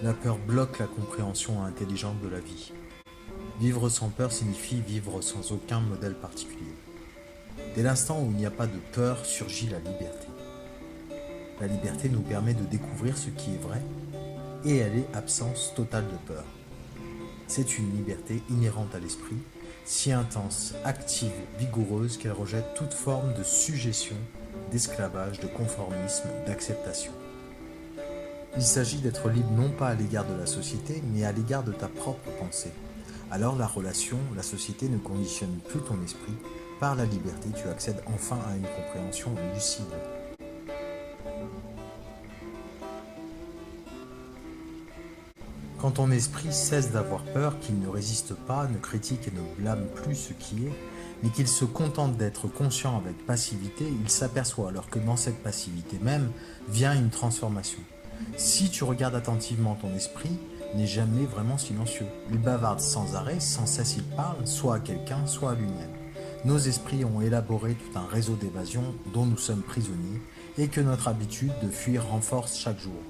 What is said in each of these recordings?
La peur bloque la compréhension intelligente de la vie. Vivre sans peur signifie vivre sans aucun modèle particulier. Dès l'instant où il n'y a pas de peur surgit la liberté. La liberté nous permet de découvrir ce qui est vrai et elle est absence totale de peur. C'est une liberté inhérente à l'esprit, si intense, active, vigoureuse qu'elle rejette toute forme de sujétion, d'esclavage, de conformisme, d'acceptation. Il s'agit d'être libre non pas à l'égard de la société, mais à l'égard de ta propre pensée. Alors la relation, la société ne conditionne plus ton esprit. Par la liberté, tu accèdes enfin à une compréhension lucide. Quand ton esprit cesse d'avoir peur, qu'il ne résiste pas, ne critique et ne blâme plus ce qui est, mais qu'il se contente d'être conscient avec passivité, il s'aperçoit alors que dans cette passivité même vient une transformation. Si tu regardes attentivement ton esprit, n'est jamais vraiment silencieux. Il bavarde sans arrêt, sans cesse il parle, soit à quelqu'un, soit à lui-même. Nos esprits ont élaboré tout un réseau d'évasion dont nous sommes prisonniers et que notre habitude de fuir renforce chaque jour.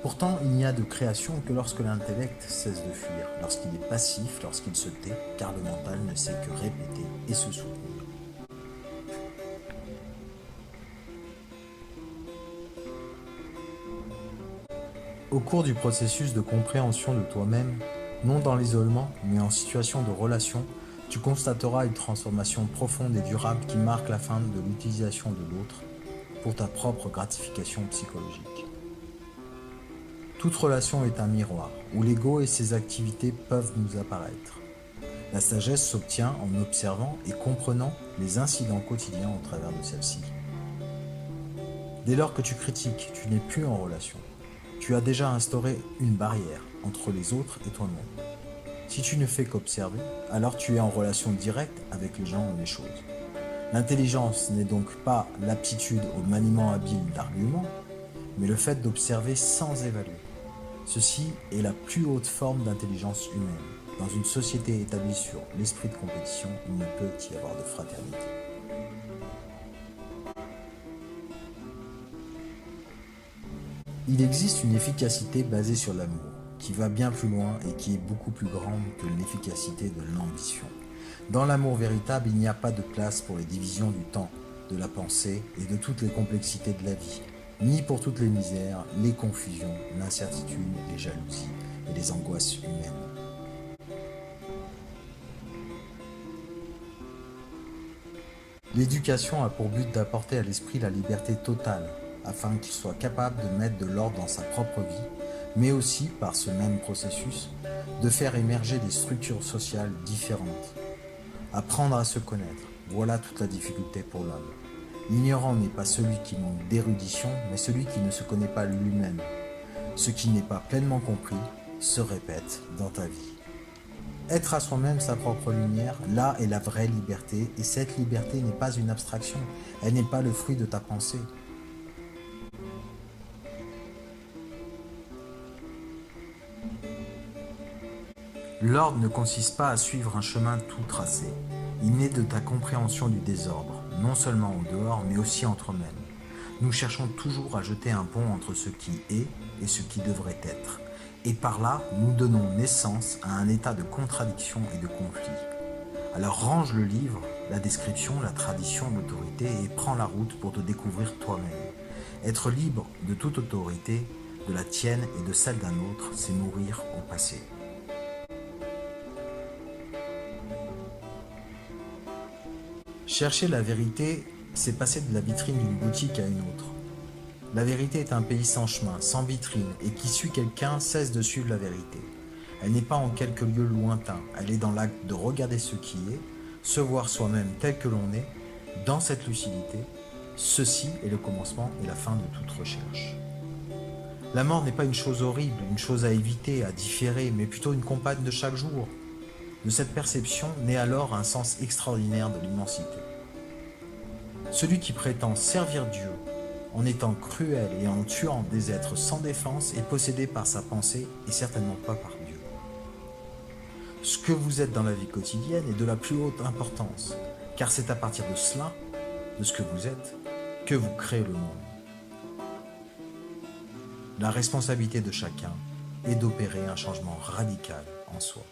Pourtant, il n'y a de création que lorsque l'intellect cesse de fuir, lorsqu'il est passif, lorsqu'il se tait, car le mental ne sait que répéter et se soutenir. Au cours du processus de compréhension de toi-même, non dans l'isolement, mais en situation de relation, tu constateras une transformation profonde et durable qui marque la fin de l'utilisation de l'autre pour ta propre gratification psychologique. Toute relation est un miroir, où l'ego et ses activités peuvent nous apparaître. La sagesse s'obtient en observant et comprenant les incidents quotidiens au travers de celle-ci. Dès lors que tu critiques, tu n'es plus en relation. Tu as déjà instauré une barrière entre les autres et toi-même. Si tu ne fais qu'observer, alors tu es en relation directe avec les gens ou les choses. L'intelligence n'est donc pas l'aptitude au maniement habile d'arguments, mais le fait d'observer sans évaluer. Ceci est la plus haute forme d'intelligence humaine. Dans une société établie sur l'esprit de compétition, il ne peut y avoir de fraternité. Il existe une efficacité basée sur l'amour, qui va bien plus loin et qui est beaucoup plus grande que l'efficacité de l'ambition. Dans l'amour véritable, il n'y a pas de place pour les divisions du temps, de la pensée et de toutes les complexités de la vie, ni pour toutes les misères, les confusions, l'incertitude, les jalousies et les angoisses humaines. L'éducation a pour but d'apporter à l'esprit la liberté totale, afin qu'il soit capable de mettre de l'ordre dans sa propre vie, mais aussi, par ce même processus, de faire émerger des structures sociales différentes. Apprendre à se connaître, voilà toute la difficulté pour l'homme. L'ignorant n'est pas celui qui manque d'érudition, mais celui qui ne se connaît pas lui-même. Ce qui n'est pas pleinement compris se répète dans ta vie. Être à soi-même sa propre lumière, là est la vraie liberté, et cette liberté n'est pas une abstraction, elle n'est pas le fruit de ta pensée. L'ordre ne consiste pas à suivre un chemin tout tracé. Il naît de ta compréhension du désordre, non seulement au dehors, mais aussi en toi-même. Nous cherchons toujours à jeter un pont entre ce qui est et ce qui devrait être. Et par là, nous donnons naissance à un état de contradiction et de conflit. Alors range le livre, la description, la tradition, l'autorité et prends la route pour te découvrir toi-même. Être libre de toute autorité, de la tienne et de celle d'un autre, c'est mourir au passé. Chercher la vérité, c'est passer de la vitrine d'une boutique à une autre. La vérité est un pays sans chemin, sans vitrine, et qui suit quelqu'un cesse de suivre la vérité. Elle n'est pas en quelque lieu lointain, elle est dans l'acte de regarder ce qui est, se voir soi-même tel que l'on est, dans cette lucidité. Ceci est le commencement et la fin de toute recherche. La mort n'est pas une chose horrible, une chose à éviter, à différer, mais plutôt une compagne de chaque jour. De cette perception naît alors un sens extraordinaire de l'immensité. Celui qui prétend servir Dieu en étant cruel et en tuant des êtres sans défense est possédé par sa pensée et certainement pas par Dieu. Ce que vous êtes dans la vie quotidienne est de la plus haute importance, car c'est à partir de cela, de ce que vous êtes, que vous créez le monde. La responsabilité de chacun et d'opérer un changement radical en soi.